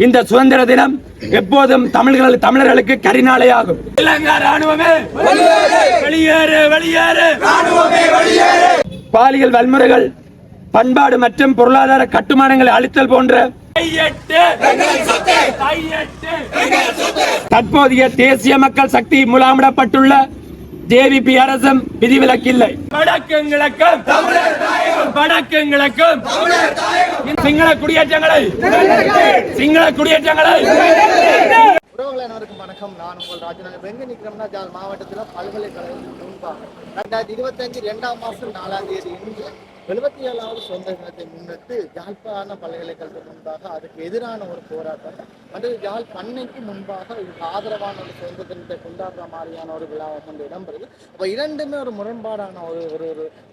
இந்த சுதந்திர தினம் எப்போதும் தமிழர்களுக்கு கரிநாளையாகும். பாலியல் வன்முறைகள், பண்பாடு மற்றும் பொருளாதார கட்டுமானங்களை அழித்தல் போன்ற தற்போதைய தேசிய மக்கள் சக்தி முலாமிடப்பட்டுள்ள ஜேவிபி அரசும் விதிவிலக்கில்லை. வடக்கும் கிழக்கும் சிங்கள குடியேற்றங்களை உறவுகள் அனைவருக்கும் வணக்கம். நான் உங்கள் ராஜநாதன். எங்க நிற்கிறோம்னா ஜாழ் மாவட்டத்தில் பல்கலைக்கழகம் முன்பாக 2025 2ஆம் மாதம் 4ஆம் தேதி இன்று 77வது சுதந்திர தினத்தை முன்னிட்டு யாழ்ப்பாண பல்கலைக்கழகத்துக்கு முன்பாக அதுக்கு எதிரான ஒரு போராட்டம் மற்றும் யாழ் பண்ணைக்கு முன்பாக இதுக்கு ஆதரவான ஒரு சுதந்திர தினத்தை கொண்டாடுற மாதிரியான ஒரு விழாவை கொண்டு இடம்பெறுது. அப்போ இரண்டுமே ஒரு முரண்பாடான ஒரு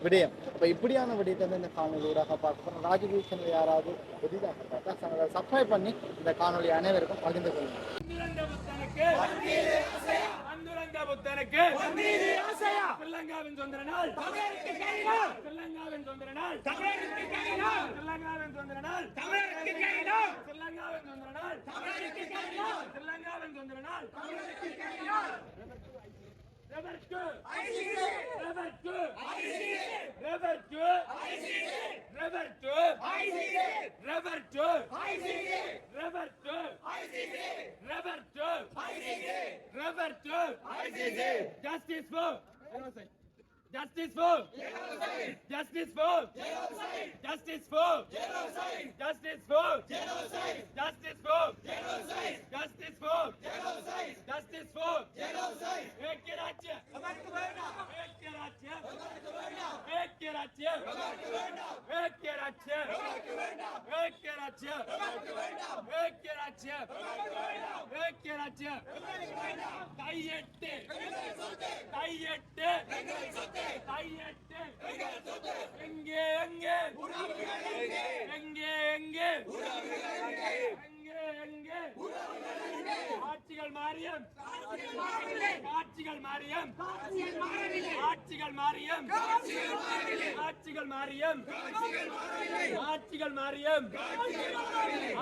விடயம். அப்போ இப்படியான விடயத்தை வந்து இந்த காணொலி ஊடாக பார்க்கிறோம். ராஜகீர் சேனல் யாராவது புதிதாக பார்த்தா சப்ஸ்கிரைப் பண்ணி இந்த காணொலி அனைவருக்கும் பகிர்ந்து கொள்ளுங்கள். Justice for Justice for Justice for Justice for Justice for Justice for Justice for Justice for Ekya Rajya Ekya Rajya Ekya Rajya Ekya Rajya Ekya Rajya Ekya Rajya Ekya Rajya கையெட்டு கையெட்டு கையெட்டு எங்கே எங்கே எங்கே எங்கே எங்கே ஆட்சிகள் மாறியம் ஆட்சிகள் மாறியம் ஆட்சிகள் மாறியம் ஆட்சிகள் மாறியம் ஆட்சிகள் மாறியம்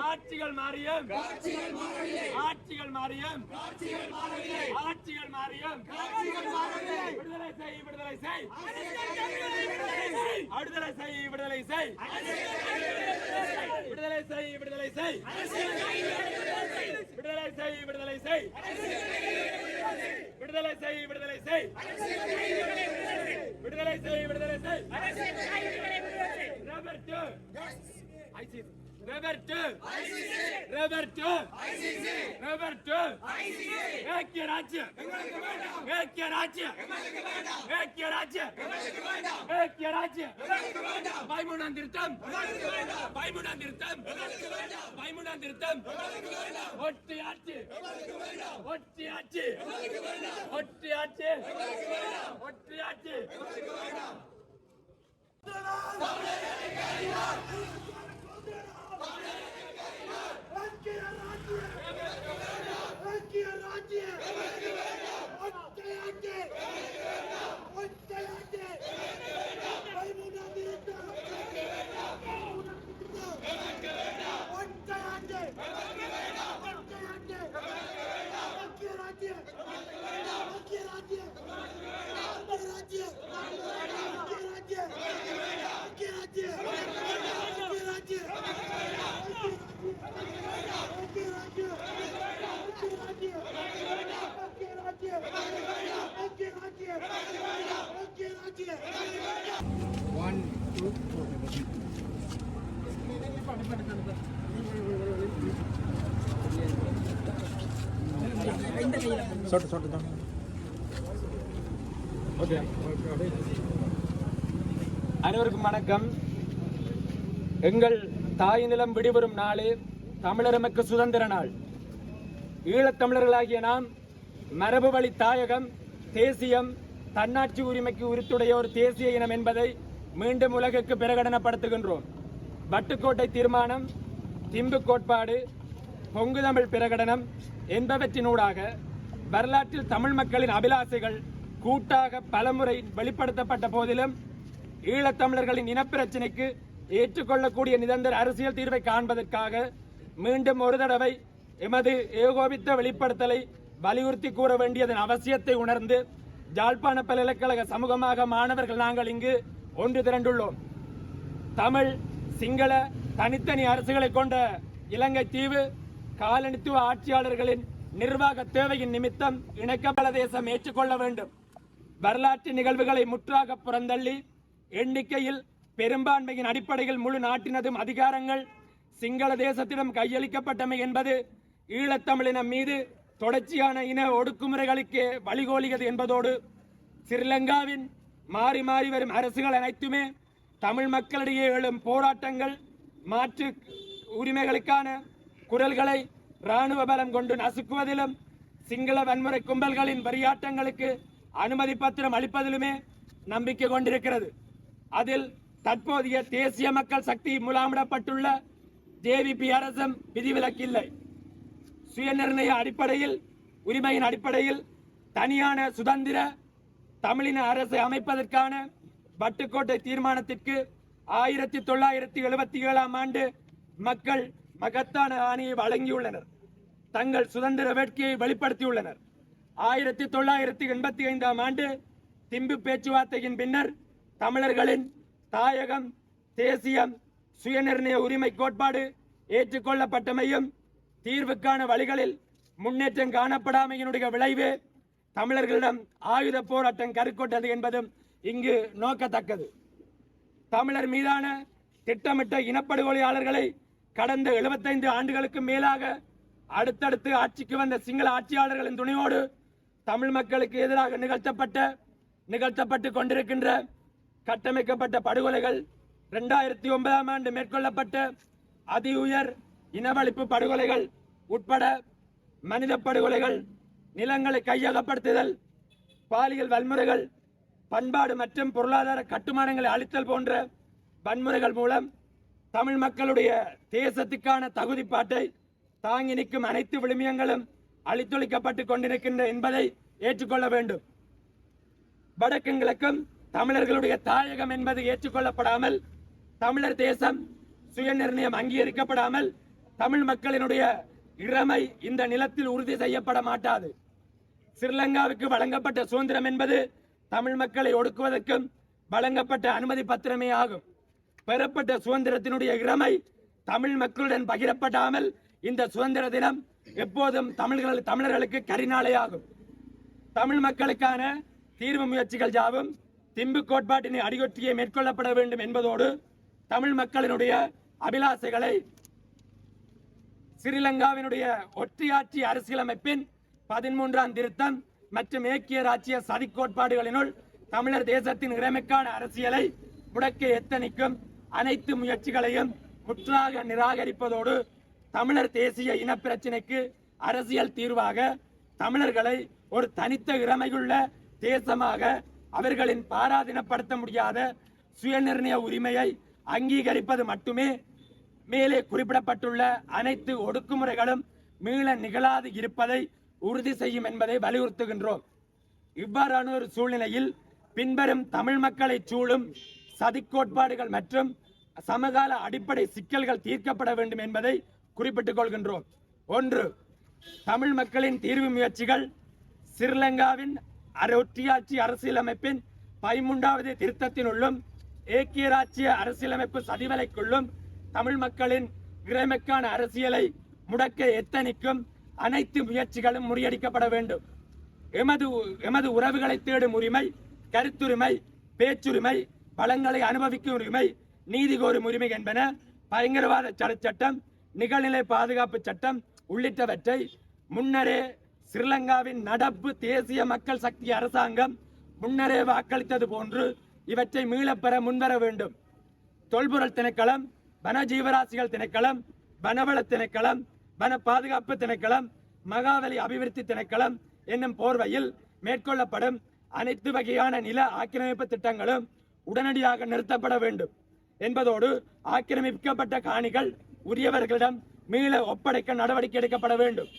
ஆட்சிகள் மாறியம் ஆட்சிகள் மாறியம் ஆட்சிகள் மாறியம் விடுதலை செய் விடுதலை செய் விடுதலை செய் விடுதலை செய் விடுதலை செய் விடுதலை செய் விடுதலை செய் விடுதலை செய் விடுதலை செய் விடுதலை செய் விடுதலை செய் விடுதலை செய் rubber 2 ICC rubber 2 rubber 2 ICC rubber 2 ஏக்ய ராஜ்ய ஏக்ய ராஜ்ய ஏக்ய ராஜ்ய ஏக்ய ராஜ்ய பைமுனான் திருத்தம் பைமுனான் திருத்தம் பைமுனான் திருத்தம் ஒட்டி ஆட்சி ஒட்டி ஆட்சி ஒட்டி ஆட்சி ஒட்டி ஆட்சி அனைவருக்கும் வணக்கம். எங்கள் தாய் நிலம் விடுபெறும் நாளே தமிழரமக்கு சுதந்திர நாள். ஈழத்தமிழர்களாகிய நாம் மரபு வழி தாயகம், தேசியம், தன்னாட்சி உரிமைக்கு உரித்துடைய ஒரு தேசிய இனம் என்பதை மீண்டும் உலகுக்கு பிரகடனப்படுத்துகின்றோம். வட்டுக்கோட்டை தீர்மானம், திம்பு கோட்பாடு, பொங்கு தமிழ் பிரகடனம் என்பவற்றினூடாக வரலாற்றில் தமிழ் மக்களின் அபிலாசைகள் கூட்டாக பலமுறை வெளிப்படுத்தப்பட்ட போதிலும் ஈழத்தமிழர்களின் இனப்பிரச்சினைக்கு ஏற்றுக்கொள்ளக்கூடிய நிரந்தர அரசியல் தீர்வை காண்பதற்காக மீண்டும் ஒரு தடவை எமது ஏகோபித்த வெளிப்படுத்தலை வலியுறுத்தி கூற வேண்டியதன் அவசியத்தை உணர்ந்து யாழ்ப்பாண பல்கலைக்கழக சமூகமாக மாணவர்கள் நாங்கள் இங்கு ஒன்று திரண்டுள்ளோம். தமிழ் சிங்கள தனித்தனி அரசுகளை கொண்ட இலங்கை தீவு காலனித்துவ ஆட்சியாளர்களின் நிர்வாக தேவையின் நிமித்தம் இணைக்கப்பட தேசம் ஏற்றுக்கொள்ள வேண்டும். வரலாற்று நிகழ்வுகளை முற்றாக புறந்தள்ளி எண்ணிக்கையில் பெரும்பான்மையின் அடிப்படையில் முழு நாட்டினதும் அதிகாரங்கள் சிங்கள தேசத்திடம் கையளிக்கப்பட்டமை என்பது ஈழத்தமிழினம் மீது தொடர்ச்சியான இன ஒடுக்குமுறைகளுக்கு வழிகோலியது என்பதோடு ஸ்ரீலங்காவின் மாறி மாறி வரும் அரசுகள் அனைத்துமே தமிழ் மக்களிடையே எழும் போராட்டங்கள் மாற்று உரிமைகளுக்கான குரல்களை இராணுவ பலம் கொண்டு நசுக்குவதிலும் சிங்கள வன்முறை கும்பல்களின் வரியாட்டங்களுக்கு அனுமதி பத்திரம் அளிப்பதிலுமே நம்பிக்கை கொண்டிருக்கிறது. அதில் தற்போதைய தேசிய மக்கள் சக்தி முலாமிடப்பட்டுள்ள ஜேவிபி அரசும் விதிவிலக்கில்லை. சுயநிர்ணய அடிப்படையில் உரிமையின் அடிப்படையில் தனியான சுதந்திர தமிழின அரசை அமைப்பதற்கான வட்டுக்கோட்டை தீர்மானத்திற்கு 1977ஆம் ஆண்டு மக்கள் மகத்தான ஆணையை வழங்கியுள்ளனர். தங்கள் சுதந்திர வேட்கையை வெளிப்படுத்தியுள்ளனர். 1985ஆம் ஆண்டு திம்பு பேச்சுவார்த்தையின் பின்னர் தமிழர்களின் தாயகம் தேசியம் சுயநிர்ணய உரிமை கோட்பாடு ஏற்றுக்கொள்ளப்பட்டமையும் தீர்வுக்கான வழிகளில் முன்னேற்றம் காணப்படாமையினுடைய விளைவு தமிழர்களிடம் ஆயுத போராட்டம் கருக்கொண்டது என்பதும் இங்கு நோக்கத்தக்கது. தமிழர் மீதான திட்டமிட்ட இனப்படுகொலையாளர்களை கடந்த 75 ஆண்டுகளுக்கு மேலாக அடுத்தடுத்து ஆட்சிக்கு வந்த சிங்கள ஆட்சியாளர்களின் துணையோடு தமிழ் மக்களுக்கு எதிராக நிகழ்த்தப்பட்டு கொண்டிருக்கின்ற கட்டமைக்கப்பட்ட படுகொலைகள் 2009ஆம் ஆண்டு மேற்கொள்ளப்பட்ட அதி உயர் இனவழிப்பு படுகொலைகள் உட்பட மனித படுகொலைகள், நிலங்களை கையகப்படுத்துதல், பாலியல் வன்முறைகள், பண்பாடு மற்றும் பொருளாதார கட்டுமானங்களை அளித்தல் போன்ற வன்முறைகள் மூலம் தமிழ் மக்களுடைய தேசத்துக்கான தகுதிப்பாட்டை தாங்கி நிற்கும் அனைத்து விழுமியங்களும் அழித்தொழிக்கப்பட்டு கொண்டிருக்கின்ற என்பதை ஏற்றுக்கொள்ள வேண்டும். வடக்கும் கிழக்கும் தமிழர்களுடைய தாயகம் என்பது ஏற்றுக்கொள்ளப்படாமல், தமிழர் தேசம் சுயநிர்ணயம் அங்கீகரிக்கப்படாமல் தமிழ் மக்களினுடைய இறமை இந்த நிலத்தில் உறுதி செய்யப்பட மாட்டாது. ஸ்ரீலங்காவுக்கு வழங்கப்பட்ட சுதந்திரம் என்பது தமிழ் மக்களை ஒடுக்குவதற்கும் வழங்கப்பட்ட அனுமதி பத்திரமே ஆகும். பெறப்பட்ட சுதந்திரத்தினுடைய இறமை தமிழ் மக்களுடன் பகிரப்படாமல் இந்த சுதந்திர தினம் எப்போதும் தமிழர்களுக்கு கரிநாளையாகும். தமிழ் மக்களுக்கான தீர்வு முயற்சிகள் யாவும் திம்பு கோட்பாட்டினை அடியொற்றியே மேற்கொள்ளப்பட வேண்டும் என்பதோடு தமிழ் மக்களினுடைய அபிலாசைகளை ஸ்ரீலங்காவினுடைய ஒற்றையாட்சி அரசியலமைப்பின் 13ஆம் திருத்தம் மற்றும் ஏக்கிய ராச்சிய சதி கோட்பாடுகளினுள் தமிழர் தேசத்தின் இறைமைக்கான அரசியலை முடக்க எத்தனிக்கும் அனைத்து முயற்சிகளையும் முற்றாக நிராகரிப்பதோடு தமிழர் தேசிய இனப்பிரச்சினைக்கு அரசியல் தீர்வாக தமிழர்களை ஒரு தனித்த இறைமையுள்ள தேசமாக அவர்களின் பாராதீனப்படுத்த முடியாத சுயநிர்ணய உரிமையை அங்கீகரிப்பது மட்டுமே மேலே குறிப்பிடப்பட்டுள்ள அனைத்து ஒடுக்குமுறைகளும் மீள நிகழாது இருப்பதை உறுதி செய்யும் என்பதை வலியுறுத்துகின்றோம். இவ்வாறான ஒரு சூழ்நிலையில் பின்வரும் தமிழ் மக்களை சூழும் சதி கோட்பாடுகள் மற்றும் சமகால அடிப்படை சிக்கல்கள் தீர்க்கப்பட வேண்டும் என்பதை குறிப்பிட்டுக் கொள்கின்றோம். 1. தமிழ் மக்களின் தீர்வு முயற்சிகள் ஸ்ரீலங்காவின் ஒற்றையாட்சி அரசியலமைப்பின் 13வது திருத்தத்தினுள்ளும் ஏக்கிய ராச்சிய அரசியலமைப்பு சதிவலைக்குள்ளும் தமிழ் மக்களின் இறைமைக்கான அரசியலை முடக்க எத்தனிக்கும் அனைத்து முயற்சிகளும் முறியடிக்கப்பட வேண்டும். எமது உறவுகளை தேடும் உரிமை, கருத்துரிமை, பேச்சுரிமை, பலங்களை அனுபவிக்கும் உரிமை, நீதி கோரும் உரிமை என்பன பயங்கரவாத தடை சட்டம், நிகழ்நிலை பாதுகாப்பு சட்டம் உள்ளிட்டவற்றை முன்னரே ஸ்ரீலங்காவின் நடப்பு தேசிய மக்கள் சக்தி அரசாங்கம் முன்னரே வாக்களித்தது போன்று இவற்றை மீளப்பெற முன்வர வேண்டும். தொல்பொருள் திணைக்களம், வன ஜீவராசிகள் திணைக்களம், வனவள திணைக்களம், வன பாதுகாப்பு திணைக்களம், மகாவலி அபிவிருத்தி திணைக்களம் என்னும் போர்வையில் மேற்கொள்ளப்படும் அனைத்து வகையான நில ஆக்கிரமிப்பு திட்டங்களும் உடனடியாக நிறுத்தப்பட வேண்டும் என்பதோடு ஆக்கிரமிக்கப்பட்ட காணிகள் உரியவர்களிடம் மீள ஒப்படைக்க நடவடிக்கை எடுக்கப்பட வேண்டும்.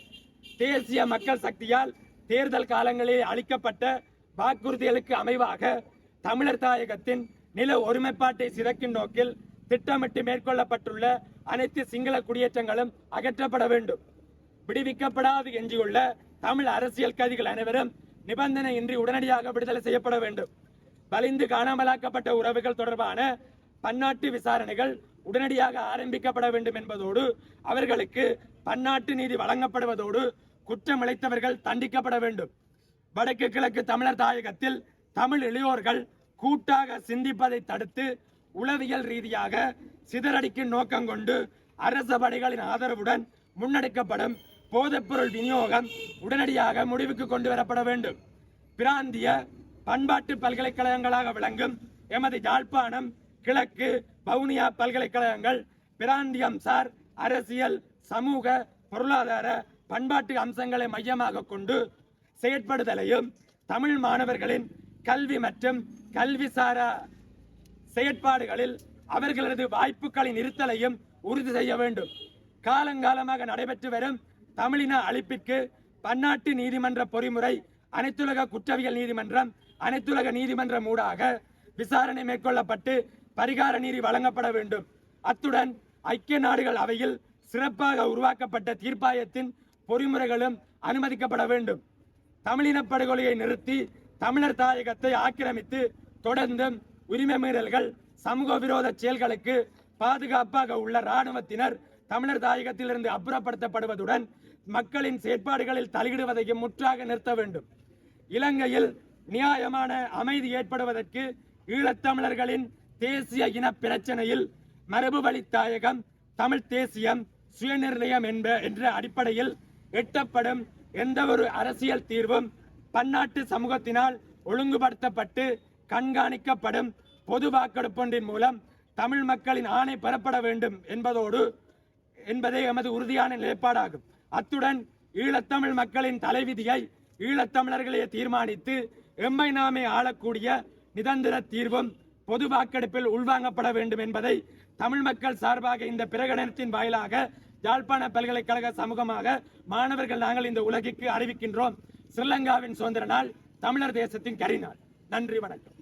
தேசிய மக்கள் சக்தியால் தேர்தல் காலங்களில் அளிக்கப்பட்ட வாக்குறுதிகளுக்கு அமைவாக தமிழர் தாயகத்தின் நில ஒருமைப்பாட்டை சிதைக்கும் நோக்கில் திட்டமிட்டு மேற்கொள்ளப்பட்டுள்ள அனைத்து சிங்கள குடியேற்றங்களும் அகற்றப்பட வேண்டும். விடுவிக்கப்படாது எஞ்சியுள்ள தமிழ் அரசியல் கைதிகள் அனைவரும் நிபந்தனையின்றி உடனடியாக விடுதலை செய்யப்பட வேண்டும். வலிந்து காணாமலாக்கப்பட்ட உறவுகள் தொடர்பான பன்னாட்டு விசாரணைகள் உடனடியாக ஆரம்பிக்கப்பட வேண்டும் என்பதோடு அவர்களுக்கு பன்னாட்டு நீதி வழங்கப்படுவதோடு குற்றம் இழைத்தவர்கள் தண்டிக்கப்பட வேண்டும். வடக்கு கிழக்கு தமிழர் தாயகத்தில் தமிழ் இளையோர்கள் கூட்டாக சிந்திப்பதை தடுத்து உளவியல் ரீதியாக சிதறடிக்கும் நோக்கம் கொண்டு அரச படைகளின் ஆதரவுடன் முன்னெடுக்கப்படும் போதைப்பொருள் விநியோகம் உடனடியாக முடிவுக்கு கொண்டு வரப்பட வேண்டும். பிராந்திய பண்பாட்டு பல்கலைக்கழகங்களாக விளங்கும் எமது யாழ்ப்பாணம் கிழக்கு வவுனியா பல்கலைக்கழகங்கள் பிராந்தியம் சார் அரசியல் சமூக பொருளாதார பண்பாட்டு அம்சங்களை மையமாக கொண்டு செயற்படுதலையும் தமிழ் மாணவர்களின் கல்வி மற்றும் கல்விசார செயற்பாடுகளில் அவர்களது வாய்ப்புகளின் இருத்தலையும் உறுதி செய்ய வேண்டும். காலங்காலமாக நடைபெற்று வரும் தமிழின அழிப்பிற்கு பன்னாட்டு நீதிமன்ற பொறிமுறை அனைத்துலக குற்றவியல் நீதிமன்றம் அனைத்துலக நீதிமன்றம் ஊடாக விசாரணை மேற்கொள்ளப்பட்டு பரிகார நீதி வழங்கப்பட வேண்டும். அத்துடன் ஐக்கிய நாடுகள் அவையில் சிறப்பாக உருவாக்கப்பட்ட தீர்ப்பாயத்தின் பொறிமுறைகளும் அனுமதிக்கப்பட வேண்டும். தமிழின படுகொலையை நிறுத்தி தமிழர் தாயகத்தை ஆக்கிரமித்து தொடர்ந்தும் உரிமை மீறல்கள் சமூக விரோத செயல்களுக்கு பாதுகாப்பாக உள்ள இராணுவத்தினர் தமிழர் தாயகத்திலிருந்து அப்புறப்படுத்தப்படுவதுடன் மக்களின் செயற்பாடுகளில் தலையிடுவதையும் முற்றாக நிறுத்த வேண்டும். இலங்கையில் நியாயமான அமைதி ஏற்படுவதற்கு ஈழத்தமிழர்களின் தேசிய இன பிரச்சனையில் மரபு வழி தாயகம் தமிழ் தேசியம் சுயநிர்ணயம் என்ற அடிப்படையில் எட்டப்படும் எந்த ஒரு அரசியல் தீர்வும் பன்னாட்டு சமூகத்தினால் ஒழுங்குபடுத்தப்பட்டு கண்காணிக்கப்படும் பொது வாக்கெடுப்பொன்றின் மூலம் தமிழ் மக்களின் ஆணை பெறப்பட வேண்டும் என்பதே எமது உறுதியான நிலைப்பாடாகும். அத்துடன் ஈழத்தமிழ் மக்களின் தலைவிதியை ஈழத்தமிழர்களே தீர்மானித்து எம்மை நாமே ஆளக்கூடிய நிரந்தர தீர்வும் பொது வாக்கெடுப்பில் உள்வாங்கப்பட வேண்டும் என்பதை தமிழ் மக்கள் சார்பாக இந்த பிரகடனத்தின் வாயிலாக யாழ்ப்பாண பல்கலைக்கழக சமூகமாக மாணவர்கள் நாங்கள் இந்த உலகிற்கு அறிவிக்கின்றோம். ஸ்ரீலங்காவின் சுதந்திர நாள் தமிழர் தேசத்தின் கரிநாள். நன்றி, வணக்கம்.